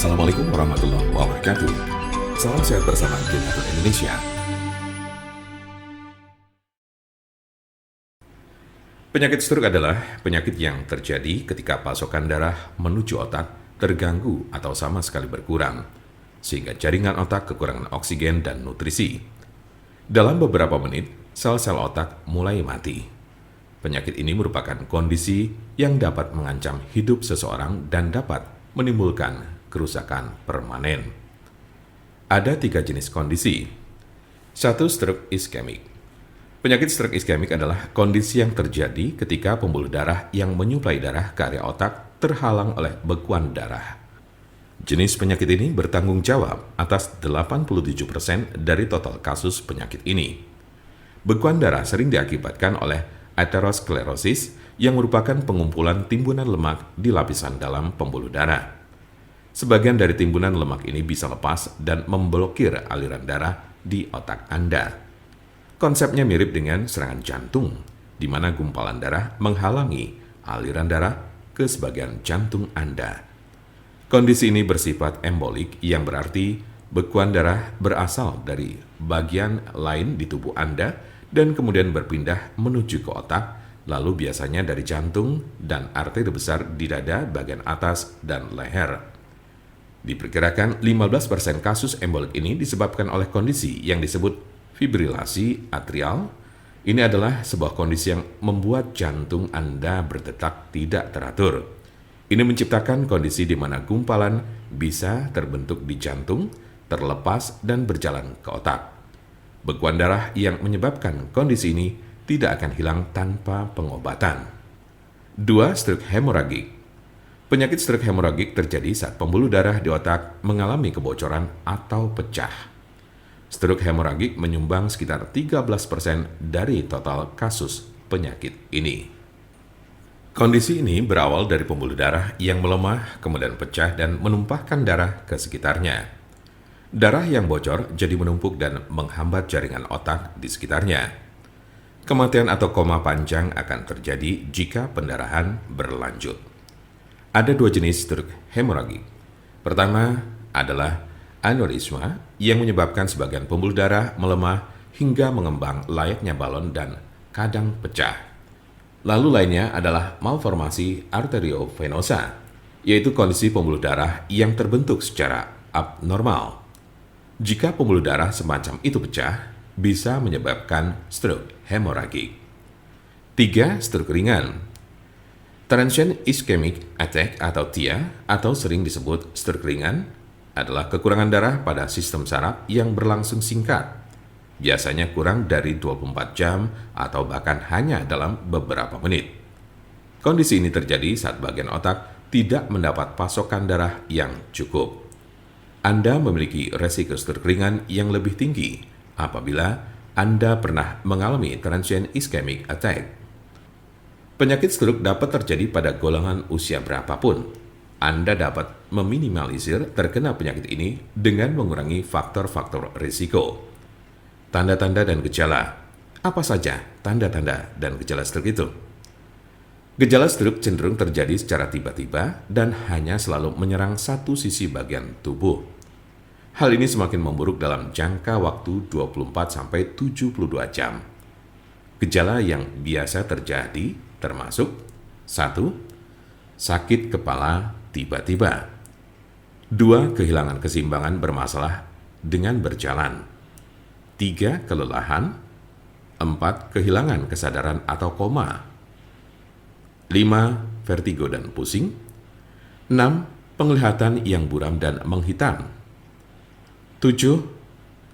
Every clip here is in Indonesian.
Assalamualaikum warahmatullahi wabarakatuh. Salam sehat bersama Denatur Indonesia. Penyakit stroke adalah penyakit yang terjadi ketika pasokan darah menuju otak terganggu atau sama sekali berkurang, sehingga jaringan otak kekurangan oksigen dan nutrisi. Dalam beberapa menit, sel-sel otak mulai mati. Penyakit ini merupakan kondisi yang dapat mengancam hidup seseorang dan dapat menimbulkan kerusakan permanen. Ada 3 jenis kondisi. 1. Stroke iskemik. Penyakit stroke iskemik adalah kondisi yang terjadi ketika pembuluh darah yang menyuplai darah ke area otak terhalang oleh bekuan darah. Jenis penyakit ini bertanggung jawab atas 87% dari total kasus penyakit ini. Bekuan darah sering diakibatkan oleh aterosklerosis yang merupakan pengumpulan timbunan lemak di lapisan dalam pembuluh darah. Sebagian dari timbunan lemak ini bisa lepas dan memblokir aliran darah di otak Anda. Konsepnya mirip dengan serangan jantung, di mana gumpalan darah menghalangi aliran darah ke sebagian jantung Anda. Kondisi ini bersifat embolik, yang berarti bekuan darah berasal dari bagian lain di tubuh Anda dan kemudian berpindah menuju ke otak, lalu biasanya dari jantung dan arteri besar di dada bagian atas dan leher. Diperkirakan 15% kasus embolik ini disebabkan oleh kondisi yang disebut fibrilasi atrial. Ini adalah sebuah kondisi yang membuat jantung Anda berdetak tidak teratur. Ini menciptakan kondisi di mana gumpalan bisa terbentuk di jantung, terlepas dan berjalan ke otak. Bekuan darah yang menyebabkan kondisi ini tidak akan hilang tanpa pengobatan. 2. Stroke hemoragik. Penyakit stroke hemoragik terjadi saat pembuluh darah di otak mengalami kebocoran atau pecah. Stroke hemoragik menyumbang sekitar 13% dari total kasus penyakit ini. Kondisi ini berawal dari pembuluh darah yang melemah, kemudian pecah dan menumpahkan darah ke sekitarnya. Darah yang bocor jadi menumpuk dan menghambat jaringan otak di sekitarnya. Kematian atau koma panjang akan terjadi jika pendarahan berlanjut. Ada 2 jenis stroke hemoragik. Pertama adalah aneurisma yang menyebabkan sebagian pembuluh darah melemah hingga mengembang layaknya balon dan kadang pecah. Lalu lainnya adalah malformasi arteriovenosa, yaitu kondisi pembuluh darah yang terbentuk secara abnormal. Jika pembuluh darah semacam itu pecah, bisa menyebabkan stroke hemoragik. 3. Stroke ringan. Transient ischemic attack atau TIA atau sering disebut stroke ringan adalah kekurangan darah pada sistem saraf yang berlangsung singkat, biasanya kurang dari 24 jam atau bahkan hanya dalam beberapa menit. Kondisi ini terjadi saat bagian otak tidak mendapat pasokan darah yang cukup. Anda memiliki resiko stroke ringan yang lebih tinggi apabila Anda pernah mengalami transient ischemic attack. Penyakit stroke dapat terjadi pada golongan usia berapapun. Anda dapat meminimalisir terkena penyakit ini dengan mengurangi faktor-faktor risiko. Tanda-tanda dan gejala. Apa saja tanda-tanda dan gejala stroke itu? Gejala stroke cenderung terjadi secara tiba-tiba dan hanya selalu menyerang satu sisi bagian tubuh. Hal ini semakin memburuk dalam jangka waktu 24-72 jam. Gejala yang biasa terjadi termasuk 1. Sakit kepala tiba-tiba. 2. Kehilangan keseimbangan bermasalah dengan berjalan. 3. Kelelahan. 4. Kehilangan kesadaran atau koma. 5. Vertigo dan pusing. 6. Penglihatan yang buram dan menghitam. 7.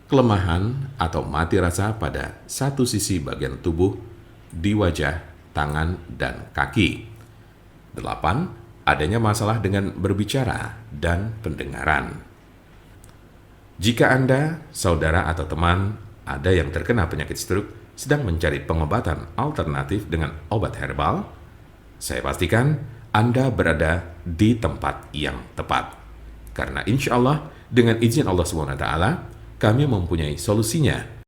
Kelemahan atau mati rasa pada satu sisi bagian tubuh di wajah, tangan, dan kaki. 8. Adanya masalah dengan berbicara dan pendengaran. Jika Anda, saudara atau teman ada yang terkena penyakit stroke sedang mencari pengobatan alternatif dengan obat herbal, saya pastikan Anda berada di tempat yang tepat. Karena insya Allah dengan izin Allah SWT, kami mempunyai solusinya.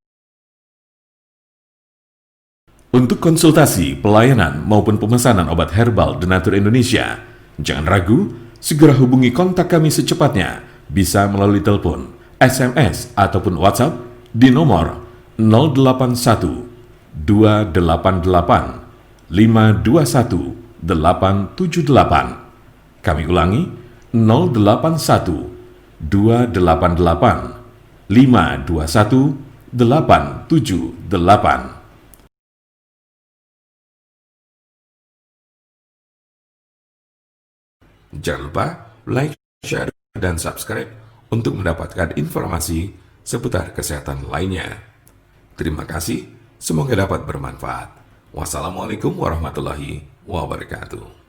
Untuk konsultasi, pelayanan, maupun pemesanan obat herbal Denatur Indonesia, jangan ragu, Segera hubungi kontak kami secepatnya, bisa melalui telepon, SMS, ataupun WhatsApp di nomor 081 288 521 878. Kami ulangi, 081 288 521 878. Jangan lupa like, share, dan subscribe untuk mendapatkan informasi seputar kesehatan lainnya. Terima kasih, semoga dapat bermanfaat. Wassalamualaikum warahmatullahi wabarakatuh.